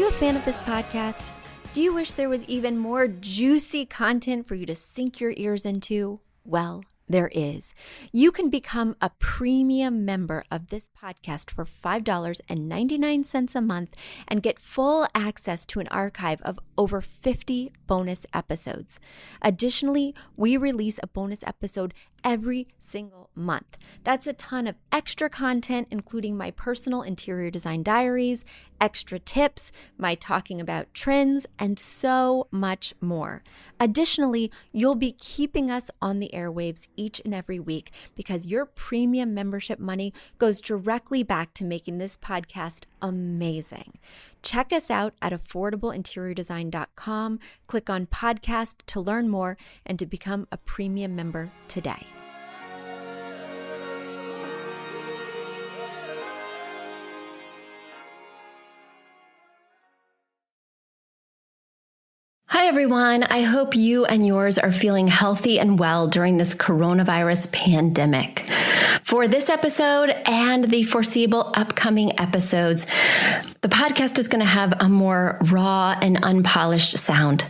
you a fan of this podcast? Do you wish there was even more juicy content for you to sink your ears into? Well, there is. You can become a premium member of this podcast for $5.99 a month and get full access to an archive of over 50 bonus episodes. Additionally, we release a bonus episode every single month. That's a ton of extra content, including my personal interior design diaries, extra tips, my talking about trends, and so much more. Additionally, you'll be keeping us on the airwaves each and every week because your premium membership money goes directly back to making this podcast amazing. Check us out at affordableinteriordesign.com. Click on podcast to learn more and to become a premium member today. Hi, everyone. I hope you and yours are feeling healthy and well during this coronavirus pandemic. For this episode and the foreseeable upcoming episodes, the podcast is going to have a more raw and unpolished sound.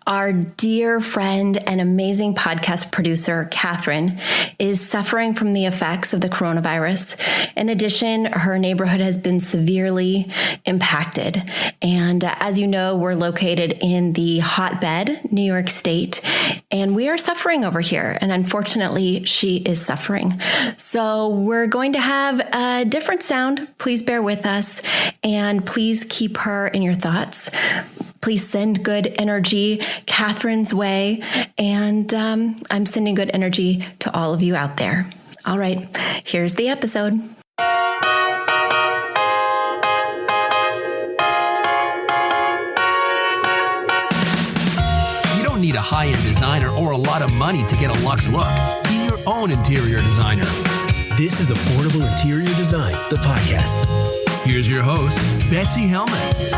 Our dear friend and amazing podcast producer, Catherine, is suffering from the effects of the coronavirus. In addition, her neighborhood has been severely impacted. And as you know, we're located in the hotbed, New York State, and we are suffering over here. And unfortunately, she is suffering. So we're going to have a different sound. Please bear with us and please keep her in your thoughts. Please send good energy Catherine's way. And I'm sending good energy to all of you out there. All right, here's the episode. Need a high-end designer or a lot of money to get a luxe look. Be your own interior designer. This is Affordable Interior Design, the podcast. Here's your host, Betsy Helmuth.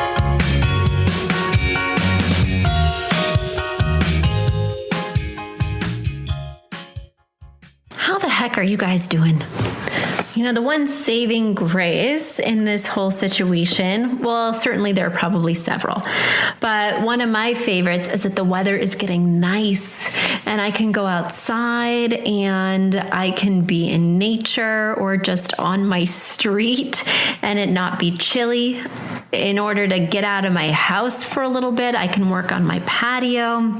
How the heck are you guys doing? You know, the one saving grace in this whole situation, well, certainly there are probably several, but one of my favorites is that the weather is getting nice and I can go outside and I can be in nature or just on my street and it not be chilly. In order to get out of my house for a little bit, I can work on my patio.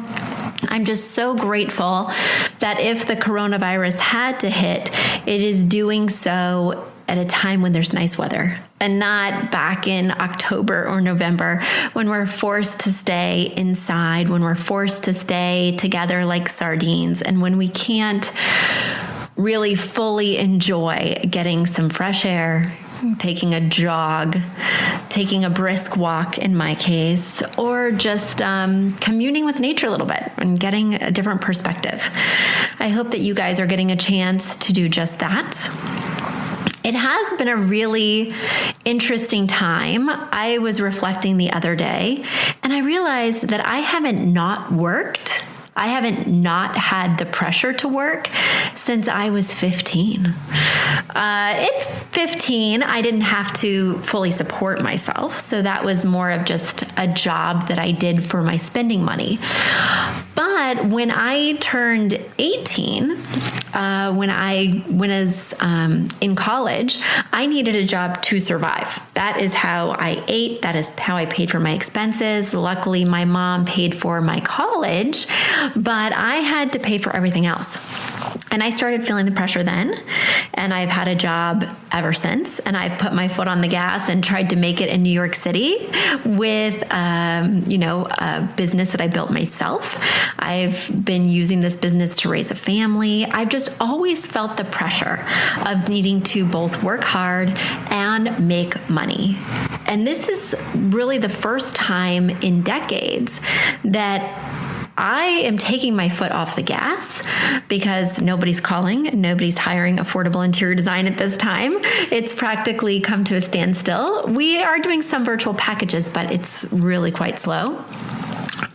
I'm just so grateful that if the coronavirus had to hit, it is doing so at a time when there's nice weather and not back in October or November when we're forced to stay inside, when we're forced to stay together like sardines, and when we can't really fully enjoy getting some fresh air, taking a jog, taking a brisk walk in my case, or just communing with nature a little bit and getting a different perspective. I hope that you guys are getting a chance to do just that. It has been a really interesting time. I was reflecting the other day and I realized that I haven't not worked. I haven't not had the pressure to work since I was 15. At 15, I didn't have to fully support myself. So that was more of just a job that I did for my spending money. But when I turned 18, when I was in college, I needed a job to survive. That is how I ate. That is how I paid for my expenses. Luckily, my mom paid for my college, but I had to pay for everything else. And I started feeling the pressure then, and I've had a job ever since. And I've put my foot on the gas and tried to make it in New York City with, a business that I built myself. I've been using this business to raise a family. I've just always felt the pressure of needing to both work hard and make money. And this is really the first time in decades that I am taking my foot off the gas because nobody's calling and nobody's hiring affordable interior design at this time. It's practically come to a standstill. We are doing some virtual packages, but it's really quite slow.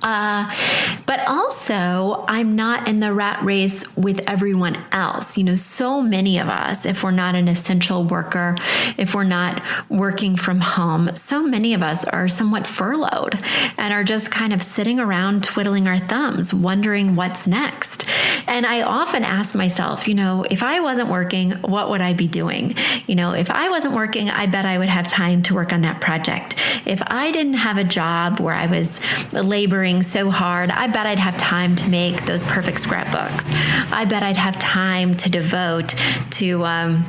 But also, I'm not in the rat race with everyone else. So many of us, if we're not an essential worker, if we're not working from home, so many of us are somewhat furloughed and are just kind of sitting around twiddling our thumbs, wondering what's next. And I often ask myself, if I wasn't working, what would I be doing? If I wasn't working, I bet I would have time to work on that project. If I didn't have a job where I was laboring so hard, I bet I'd have time to make those perfect scrapbooks. I bet I'd have time to devote to,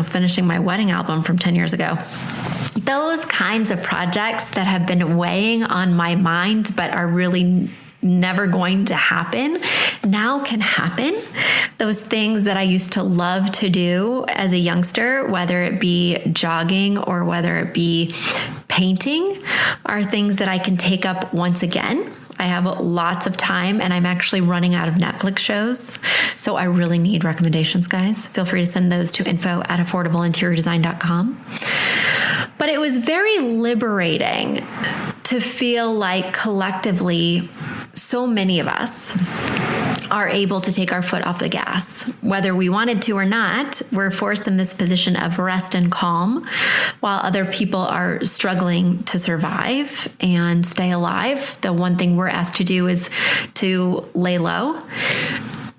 finishing my wedding album from 10 years ago. Those kinds of projects that have been weighing on my mind, but are really never going to happen, now can happen. Those things that I used to love to do as a youngster, whether it be jogging or whether it be painting, are things that I can take up once again. I have lots of time and I'm actually running out of Netflix shows. So I really need recommendations, guys. Feel free to send those to info@affordableinteriordesign.com. But it was very liberating to feel like collectively, so many of us are able to take our foot off the gas. Whether we wanted to or not, we're forced in this position of rest and calm while other people are struggling to survive and stay alive. The one thing we're asked to do is to lay low.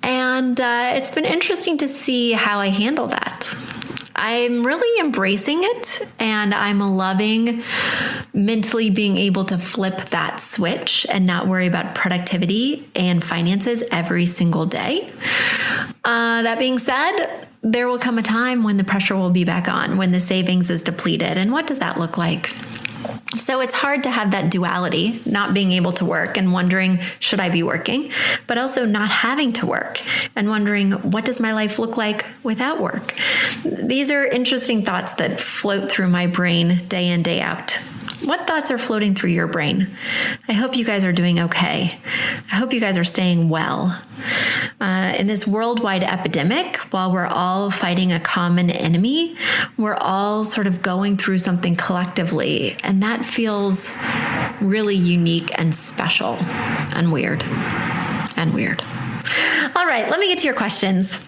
And it's been interesting to see how I handle that. I'm really embracing it, and I'm loving mentally being able to flip that switch and not worry about productivity and finances every single day. That being said, there will come a time when the pressure will be back on, when the savings is depleted. And what does that look like? So it's hard to have that duality, not being able to work and wondering, should I be working? But also not having to work and wondering, what does my life look like without work? These are interesting thoughts that float through my brain day in, day out. What thoughts are floating through your brain? I hope you guys are doing okay. I hope you guys are staying well. In this worldwide epidemic, while we're all fighting a common enemy, we're all sort of going through something collectively, and that feels really unique and special and weird. All right, let me get to your questions.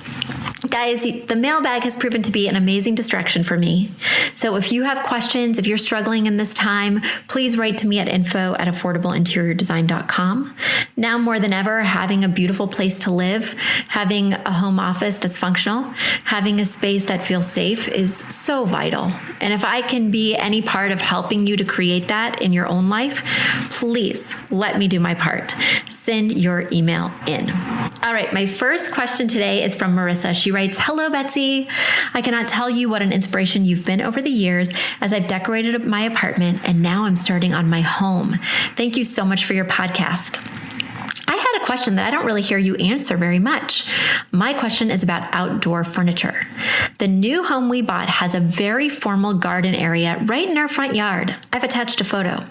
Guys, the mailbag has proven to be an amazing distraction for me. So if you have questions, if you're struggling in this time, please write to me at info@affordableinteriordesign.com. Now more than ever, having a beautiful place to live, having a home office that's functional, having a space that feels safe is so vital. And if I can be any part of helping you to create that in your own life, please let me do my part. Send your email in. All right, my first question today is from Marissa. She writes, "Hello, Betsy. I cannot tell you what an inspiration you've been over the years as I've decorated my apartment and now I'm starting on my home. Thank you so much for your podcast. I had a question that I don't really hear you answer very much. My question is about outdoor furniture. The new home we bought has a very formal garden area right in our front yard. I've attached a photo.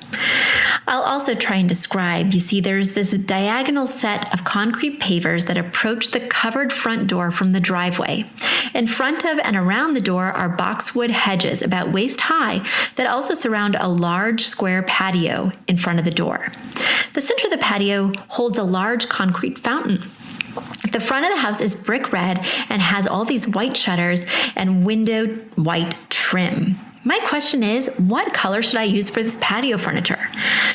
I'll also try and describe. You see, there's this diagonal set of concrete pavers that approach the covered front door from the driveway. In front of and around the door are boxwood hedges about waist high that also surround a large square patio in front of the door. The center of the patio holds a large concrete fountain. The front of the house is brick red and has all these white shutters and windowed white trim. My question is, what color should I use for this patio furniture?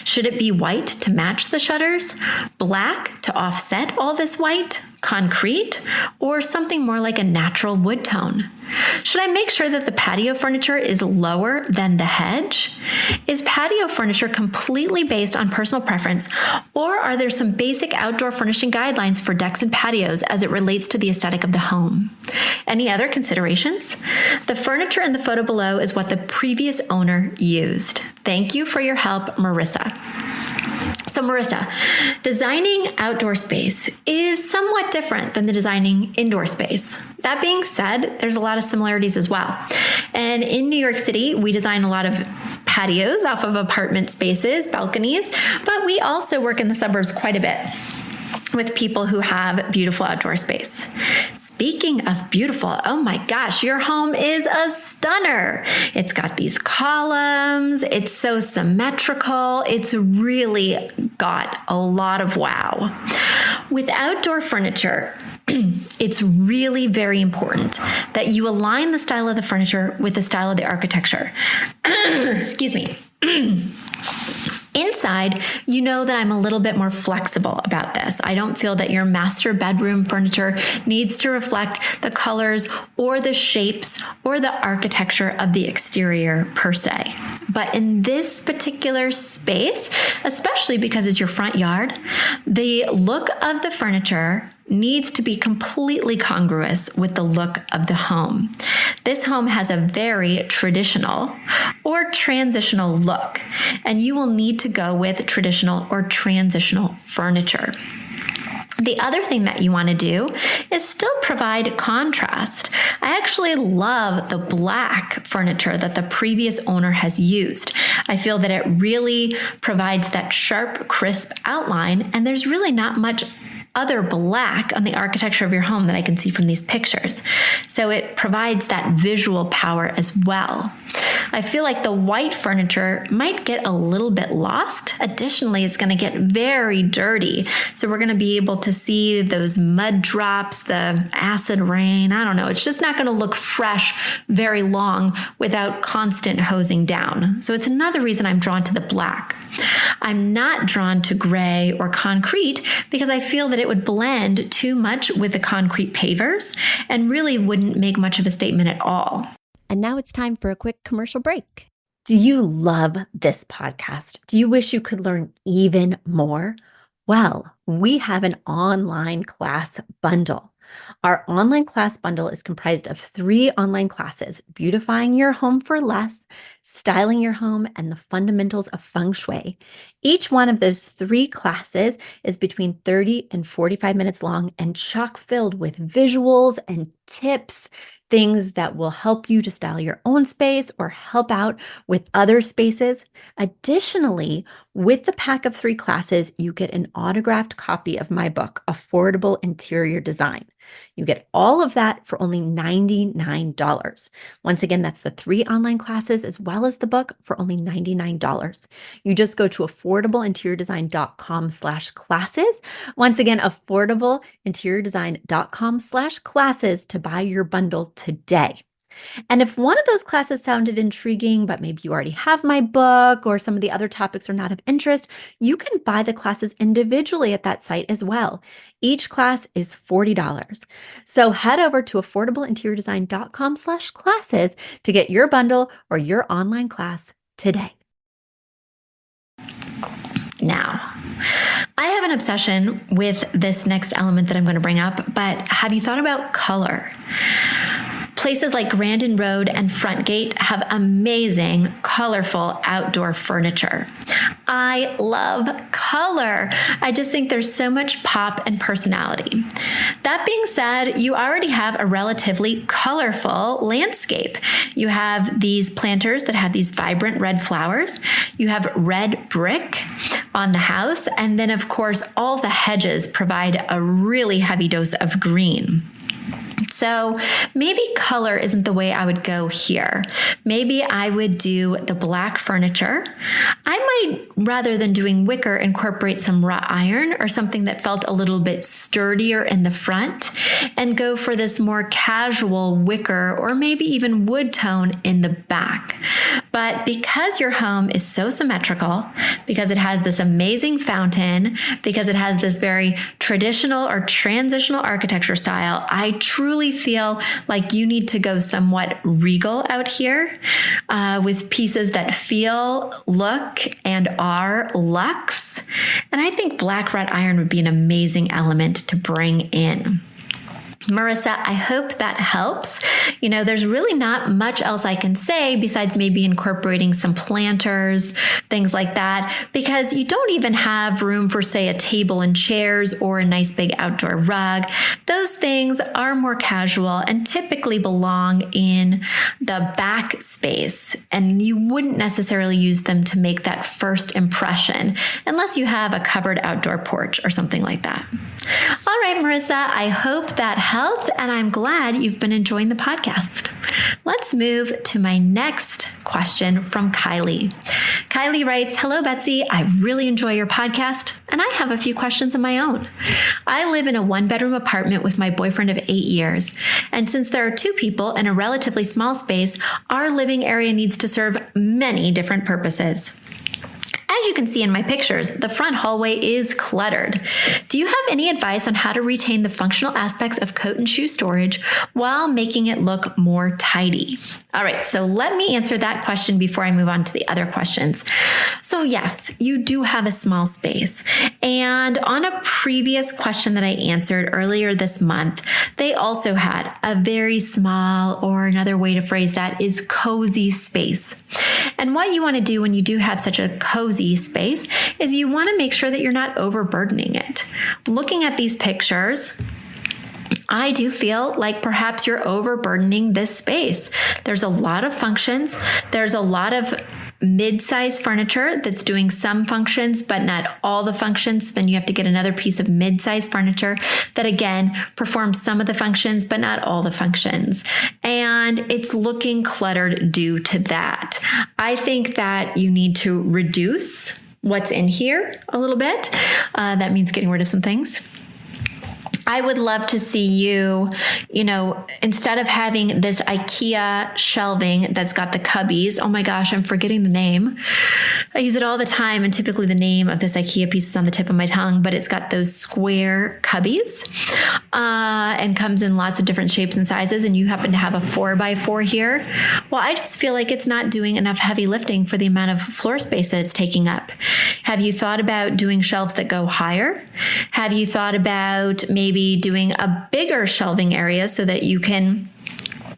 Should it be white to match the shutters, black to offset all this white, concrete, or something more like a natural wood tone? Should I make sure that the patio furniture is lower than the hedge? Is patio furniture completely based on personal preference, or are there some basic outdoor furnishing guidelines for decks and patios as it relates to the aesthetic of the home? Any other considerations? The furniture in the photo below is what the previous owner used. Thank you for your help, Marissa." So Marissa, designing outdoor space is somewhat different than the designing indoor space. That being said, there's a lot of similarities as well. And in New York City, we design a lot of patios off of apartment spaces, balconies, but we also work in the suburbs quite a bit with people who have beautiful outdoor space. speaking of beautiful, oh my gosh, your home is a stunner. It's got these columns. It's so symmetrical. It's really got a lot of wow. With outdoor furniture, it's really very important that you align the style of the furniture with the style of the architecture. Excuse me. Inside, you know that I'm a little bit more flexible about this. I don't feel that your master bedroom furniture needs to reflect the colors or the shapes or the architecture of the exterior per se. But in this particular space, especially because it's your front yard, the look of the furniture needs to be completely congruous with the look of the home. This home has a very traditional or transitional look, and you will need to go with traditional or transitional furniture. The other thing that you want to do is still provide contrast. I actually love the black furniture that the previous owner has used. I feel that it really provides that sharp, crisp outline, and there's really not much other black on the architecture of your home that I can see from these pictures. So it provides that visual power as well. I feel like the white furniture might get a little bit lost. Additionally, it's going to get very dirty. So we're going to be able to see those mud drops, the acid rain. I don't know. It's just not going to look fresh very long without constant hosing down. So it's another reason I'm drawn to the black. I'm not drawn to gray or concrete because I feel that it would blend too much with the concrete pavers and really wouldn't make much of a statement at all. And now it's time for a quick commercial break. Do you love this podcast? Do you wish you could learn even more? Well, we have an online class bundle. Our online class bundle is comprised of 3 online classes: beautifying your home for less, styling your home, and the fundamentals of feng shui. Each one of those 3 classes is between 30 and 45 minutes long and chock filled with visuals and tips, things that will help you to style your own space or help out with other spaces. Additionally, with the pack of 3 classes, you get an autographed copy of my book, Affordable Interior Design. You get all of that for only $99. Once again, that's the 3 online classes as well as the book for only $99. You just go to affordableinteriordesign.com/classes. Once again, affordableinteriordesign.com/classes to buy your bundle today. And if one of those classes sounded intriguing, but maybe you already have my book or some of the other topics are not of interest, you can buy the classes individually at that site as well. Each class is $40. So head over to affordableinteriordesign.com/classes to get your bundle or your online class today. Now, I have an obsession with this next element that I'm going to bring up, but have you thought about color? Places like Grandin Road and Frontgate have amazing, colorful outdoor furniture. I love color. I just think there's so much pop and personality. That being said, you already have a relatively colorful landscape. You have these planters that have these vibrant red flowers. You have red brick on the house. And then, of course, all the hedges provide a really heavy dose of green. So maybe color isn't the way I would go here. Maybe I would do the black furniture. I might, rather than doing wicker, incorporate some wrought iron or something that felt a little bit sturdier in the front and go for this more casual wicker or maybe even wood tone in the back. But because your home is so symmetrical, because it has this amazing fountain, because it has this very traditional or transitional architecture style, I truly feel like you need to go somewhat regal out here with pieces that feel, look, and are luxe. And I think black wrought iron would be an amazing element to bring in. Marissa, I hope that helps. You know, there's really not much else I can say besides maybe incorporating some planters, things like that, because you don't even have room for, say, a table and chairs or a nice big outdoor rug. Those things are more casual and typically belong in the back space, and you wouldn't necessarily use them to make that first impression unless you have a covered outdoor porch or something like that. All right, Marissa, I hope that helped, and I'm glad you've been enjoying the podcast. Let's move to my next question from Kylie. Kylie writes, "Hello, Betsy. I really enjoy your podcast, and I have a few questions of my own. I live in a one-bedroom apartment with my boyfriend of 8 years, and since there are 2 people in a relatively small space, our living area needs to serve many different purposes. As you can see in my pictures, the front hallway is cluttered. Do you have any advice on how to retain the functional aspects of coat and shoe storage while making it look more tidy?" All right, so let me answer that question before I move on to the other questions. So yes, you do have a small space. And on a previous question that I answered earlier this month, they also had a very small, or another way to phrase that is cozy space. And what you want to do when you do have such a cozy space is you want to make sure that you're not overburdening it. Looking at these pictures, I do feel like perhaps you're overburdening this space. There's a lot of functions. There's a lot of mid-size furniture that's doing some functions, but not all the functions. Then you have to get another piece of mid-size furniture that again performs some of the functions, but not all the functions. And it's looking cluttered due to that. I think that you need to reduce what's in here a little bit. That means getting rid of some things. I would love to see you, instead of having this IKEA shelving that's got the cubbies, oh my gosh, I'm forgetting the name. I use it all the time, and typically the name of this IKEA piece is on the tip of my tongue, but it's got those square cubbies and comes in lots of different shapes and sizes, and you happen to have a 4x4 here. Well, I just feel like it's not doing enough heavy lifting for the amount of floor space that it's taking up. Have you thought about doing shelves that go higher? Have you thought about maybe doing a bigger shelving area so that you can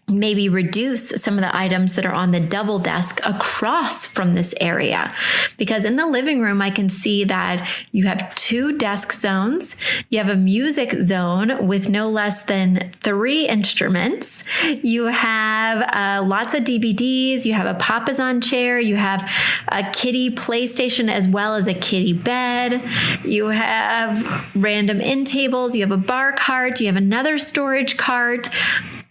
maybe reduce some of the items that are on the double desk across from this area? Because in the living room, I can see that you have 2 desk zones. You have a music zone with no less than 3 instruments. You have lots of DVDs. You have a Papasan chair. You have a kiddie PlayStation as well as a kiddie bed. You have random end tables. You have a bar cart. You have another storage cart.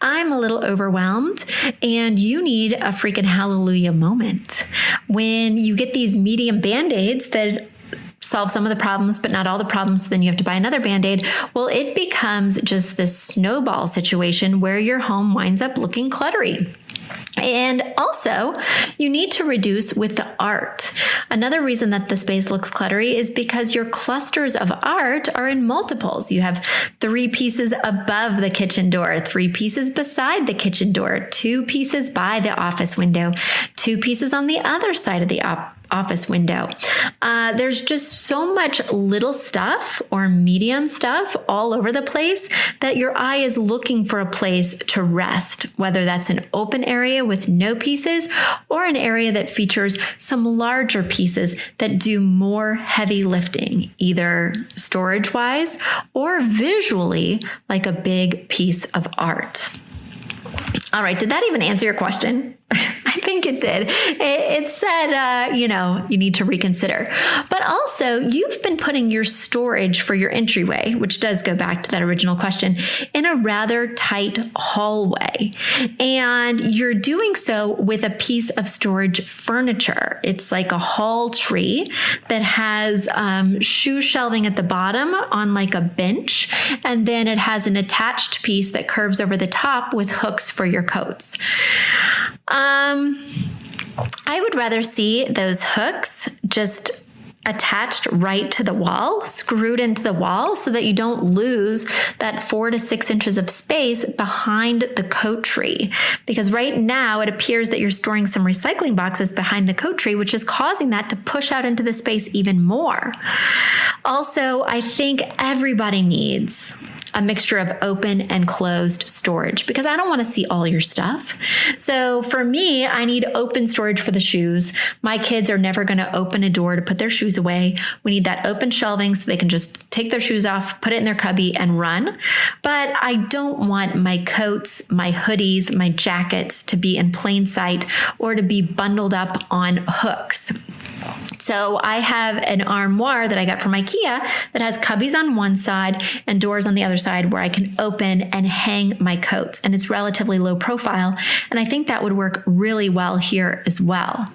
I'm a little overwhelmed, and you need a freaking hallelujah moment. When you get these medium Band-Aids that solve some of the problems, but not all the problems, then you have to buy another Band-Aid. Well, it becomes just this snowball situation where your home winds up looking cluttery. And also, you need to reduce with the art. Another reason that the space looks cluttery is because your clusters of art are in multiples. You have 3 pieces above the kitchen door, 3 pieces beside the kitchen door, 2 pieces by the office window, 2 pieces on the other side of the office window. There's just so much little stuff or medium stuff all over the place that your eye is looking for a place to rest, whether that's an open area with no pieces or an area that features some larger pieces that do more heavy lifting, either storage-wise or visually, like a big piece of art. All right, did that even answer your question? I think it did. It said, you need to reconsider. But also, you've been putting your storage for your entryway, which does go back to that original question, in a rather tight hallway. And you're doing so with a piece of storage furniture. It's like a hall tree that has shoe shelving at the bottom on like a bench. And then it has an attached piece that curves over the top with hooks for your coats. I would rather see those hooks just attached right to the wall, screwed into the wall so that you don't lose that 4 to 6 inches of space behind the coat tree. Because right now it appears that you're storing some recycling boxes behind the coat tree, which is causing that to push out into the space even more. Also, I think everybody needs a mixture of open and closed storage because I don't want to see all your stuff. So for me, I need open storage for the shoes. My kids are never going to open a door to put their shoes away. We need that open shelving so they can just take their shoes off, put it in their cubby and run. But I don't want my coats, my hoodies, my jackets to be in plain sight or to be bundled up on hooks. So I have an armoire that I got from IKEA that has cubbies on one side and doors on the other side where I can open and hang my coats. And it's relatively low profile. And I think that would work really well here as well.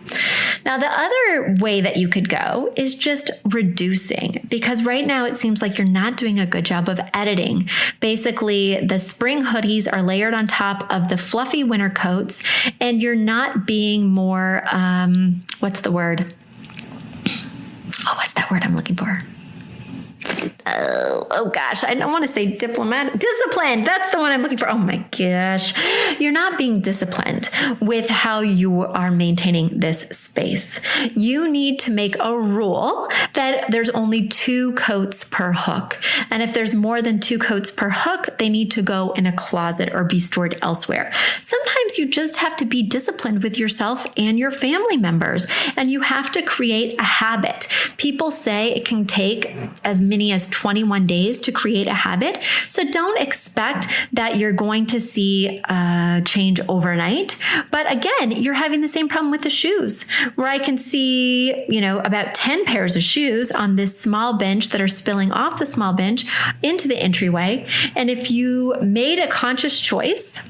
Now, the other way that you could go is just reducing, because right now it seems like you're not doing a good job of editing. Basically, the spring hoodies are layered on top of the fluffy winter coats, and you're not being more, what's the word? Oh, what's that word I'm looking for? Oh gosh, I don't want to say diplomatic. Disciplined. That's the one I'm looking for. Oh my gosh. You're not being disciplined with how you are maintaining this space. You need to make a rule that there's only 2 coats per hook. And if there's more than 2 coats per hook, they need to go in a closet or be stored elsewhere. Sometimes you just have to be disciplined with yourself and your family members, and you have to create a habit. People say it can take as many as 21 days to create a habit. So don't expect that you're going to see change overnight. But again, you're having the same problem with the shoes, where I can see, about 10 pairs of shoes on this small bench that are spilling off the small bench into the entryway. And if you made a conscious choice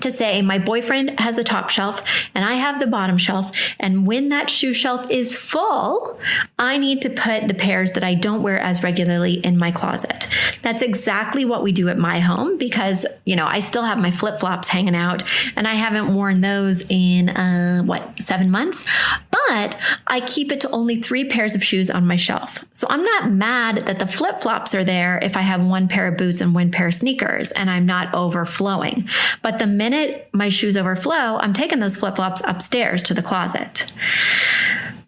to say, my boyfriend has the top shelf and I have the bottom shelf, and when that shoe shelf is full, I need to put the pairs that I don't wear as regularly in my closet. That's exactly what we do at my home, because, I still have my flip-flops hanging out and I haven't worn those in, 7 months, but I keep it to only 3 pairs of shoes on my shelf. So I'm not mad that the flip-flops are there if I have 1 pair of boots and 1 pair of sneakers and I'm not overflowing. But the minute my shoes overflow, I'm taking those flip-flops upstairs to the closet.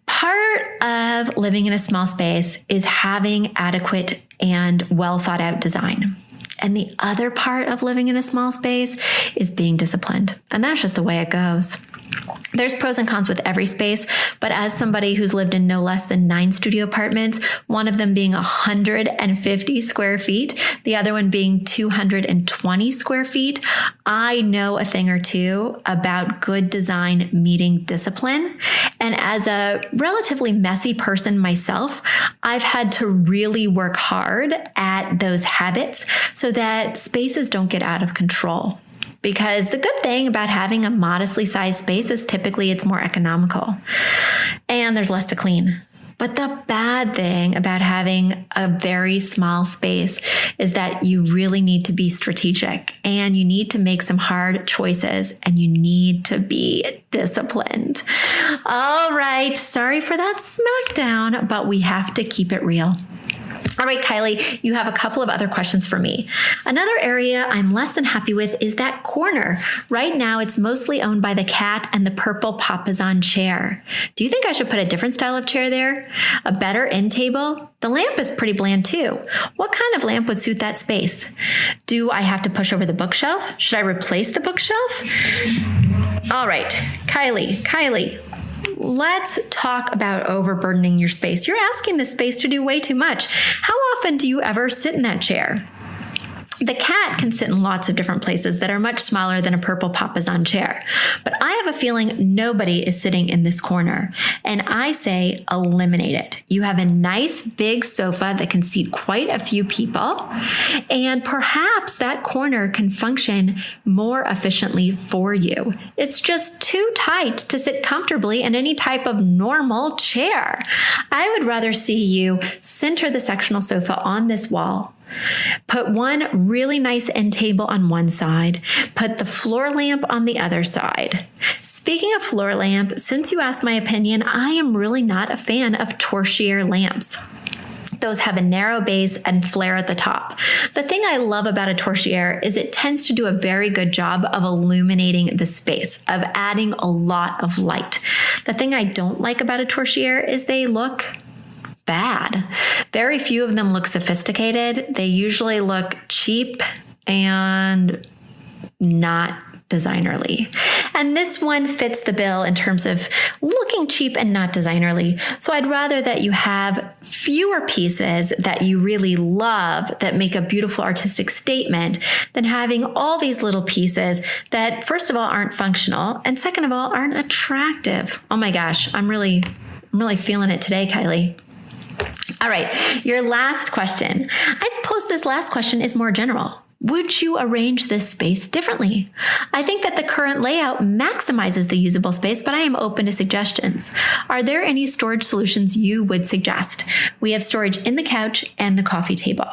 Part of living in a small space is having adequate and well thought out design. And the other part of living in a small space is being disciplined. And that's just the way it goes. There's pros and cons with every space, but as somebody who's lived in no less than 9 studio apartments, one of them being 150 square feet, the other one being 220 square feet, I know a thing or two about good design meeting discipline. And as a relatively messy person myself, I've had to really work hard at those habits so that spaces don't get out of control. Because the good thing about having a modestly sized space is typically it's more economical and there's less to clean. But the bad thing about having a very small space is that you really need to be strategic and you need to make some hard choices and you need to be disciplined. All right. Sorry for that smackdown, but we have to keep it real. All right, Kylie, you have a couple of other questions for me. Another area I'm less than happy with is that corner. Right now, it's mostly owned by the cat and the purple Papazon chair. Do you think I should put a different style of chair there? A better end table? The lamp is pretty bland too. What kind of lamp would suit that space? Do I have to push over the bookshelf? Should I replace the bookshelf? All right, Kylie. Let's talk about overburdening your space. You're asking the space to do way too much. How often do you ever sit in that chair? The cat can sit in lots of different places that are much smaller than a purple Papazon chair. But I have a feeling nobody is sitting in this corner. And I say eliminate it. You have a nice big sofa that can seat quite a few people. And perhaps that corner can function more efficiently for you. It's just too tight to sit comfortably in any type of normal chair. I would rather see you center the sectional sofa on this wall. Put one really nice end table on one side. Put the floor lamp on the other side. Speaking of floor lamp, since you asked my opinion, I am really not a fan of torchlier lamps. Those have a narrow base and flare at the top. The thing I love about a torchlier is it tends to do a very good job of illuminating the space, of adding a lot of light. The thing I don't like about a torchlier is they look bad. Very few of them look sophisticated. They usually look cheap and not designerly. And this one fits the bill in terms of looking cheap and not designerly. So I'd rather that you have fewer pieces that you really love that make a beautiful artistic statement than having all these little pieces that, first of all, aren't functional and second of all, aren't attractive. Oh my gosh, I'm really I'm really feeling it today, Kylie. All right, your last question. I suppose this last question is more general. Would you arrange this space differently? I think that the current layout maximizes the usable space, but I am open to suggestions. Are there any storage solutions you would suggest? We have storage in the couch and the coffee table.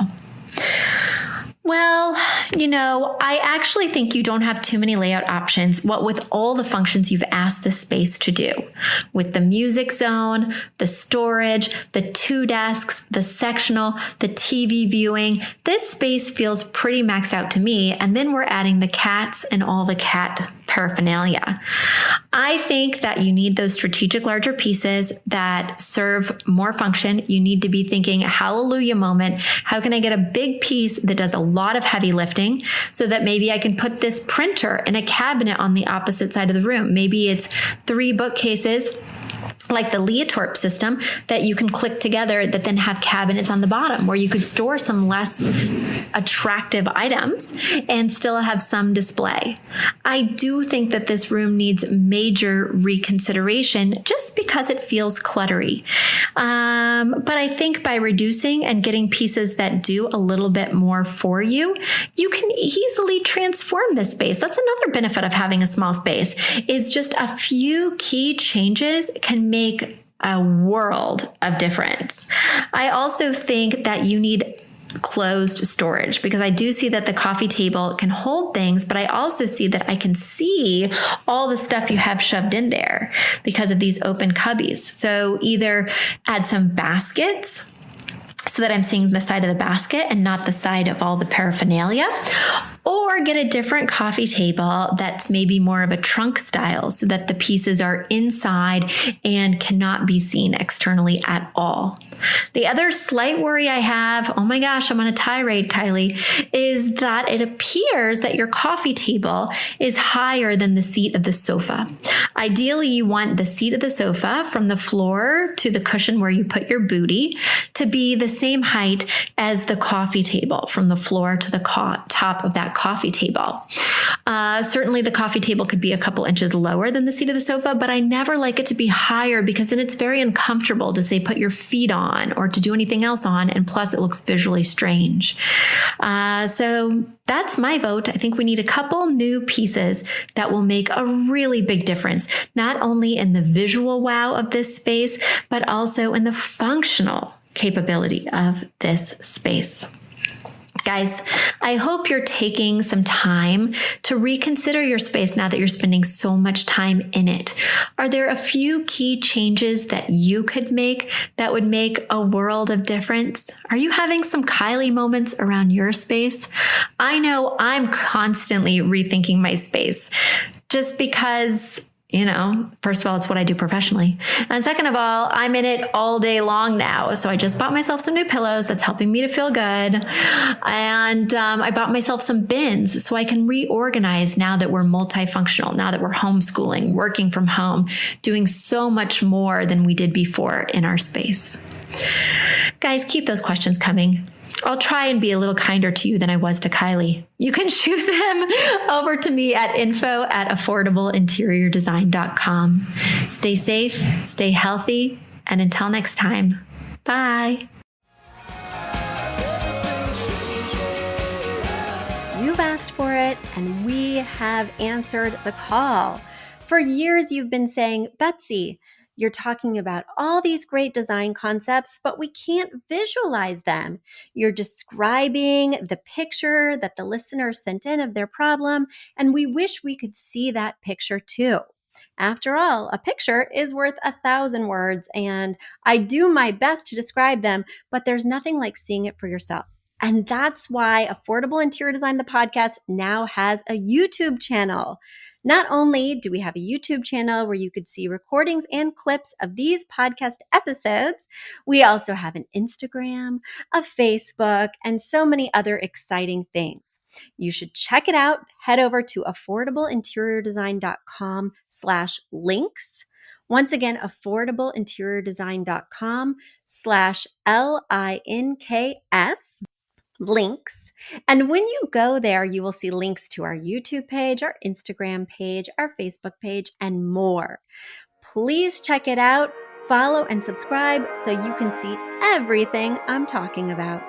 Well, I actually think you don't have too many layout options, what with all the functions you've asked this space to do. With the music zone, the storage, the 2 desks, the sectional, the TV viewing, this space feels pretty maxed out to me. And then we're adding the cats and all the cat paraphernalia. I think that you need those strategic larger pieces that serve more function. You need to be thinking, hallelujah moment. How can I get a big piece that does a lot of heavy lifting so that maybe I can put this printer in a cabinet on the opposite side of the room? Maybe it's 3 bookcases like the Leotorp system that you can click together that then have cabinets on the bottom where you could store some less attractive items and still have some display. I do think that this room needs major reconsideration just because it feels cluttery. But I think by reducing and getting pieces that do a little bit more for you, you can easily transform this space. That's another benefit of having a small space, is just a few key changes can make a world of difference. I also think that you need closed storage because I do see that the coffee table can hold things, but I also see that I can see all the stuff you have shoved in there because of these open cubbies. So either add some baskets so that I'm seeing the side of the basket and not the side of all the paraphernalia, or get a different coffee table that's maybe more of a trunk style so that the pieces are inside and cannot be seen externally at all. The other slight worry I have, oh my gosh, I'm on a tirade, Kylie, is that it appears that your coffee table is higher than the seat of the sofa. Ideally, you want the seat of the sofa from the floor to the cushion where you put your booty to be the same height as the coffee table from the floor to the top of that coffee table. Certainly the coffee table could be a couple inches lower than the seat of the sofa, but I never like it to be higher because then it's very uncomfortable to say put your feet on or to do anything else on, and plus it looks visually strange. So that's my vote. I think we need a couple new pieces that will make a really big difference, not only in the visual wow of this space, but also in the functional capability of this space. Guys, I hope you're taking some time to reconsider your space now that you're spending so much time in it. Are there a few key changes that you could make that would make a world of difference? Are you having some Kylie moments around your space? I know I'm constantly rethinking my space just because first of all, it's what I do professionally. And second of all, I'm in it all day long now. So I just bought myself some new pillows that's helping me to feel good. And I bought myself some bins so I can reorganize now that we're multifunctional, now that we're homeschooling, working from home, doing so much more than we did before in our space. Guys, keep those questions coming. I'll try and be a little kinder to you than I was to Kylie. You can shoot them over to me at info@affordableinteriordesign.com. Stay safe, stay healthy, and until next time, bye. You've asked for it, and we have answered the call. For years, you've been saying, Betsy, you're talking about all these great design concepts, but we can't visualize them. You're describing the picture that the listener sent in of their problem, and we wish we could see that picture too. After all, a picture is worth 1,000 words, and I do my best to describe them, but there's nothing like seeing it for yourself. And that's why Affordable Interior Design, the podcast, now has a YouTube channel. Not only do we have a YouTube channel where you could see recordings and clips of these podcast episodes, we also have an Instagram, a Facebook, and so many other exciting things. You should check it out. Head over to affordableinteriordesign.com/links. Once again, affordableinteriordesign.com/LINKS. links. And when you go there, you will see links to our YouTube page, our Instagram page, our Facebook page, and more. Please check it out. Follow and subscribe so you can see everything I'm talking about.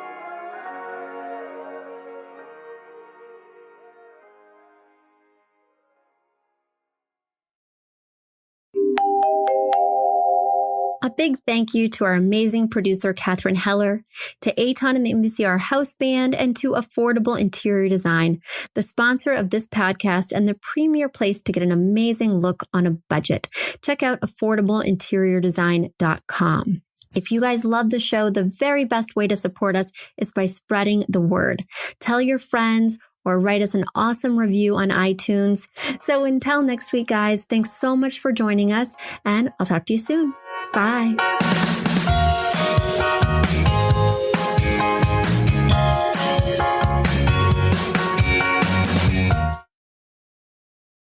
A big thank you to our amazing producer, Katherine Heller, to Aton and the MVCR House Band, and to Affordable Interior Design, the sponsor of this podcast and the premier place to get an amazing look on a budget. Check out affordableinteriordesign.com. If you guys love the show, the very best way to support us is by spreading the word. Tell your friends or write us an awesome review on iTunes. So until next week, guys, thanks so much for joining us, and I'll talk to you soon. Bye.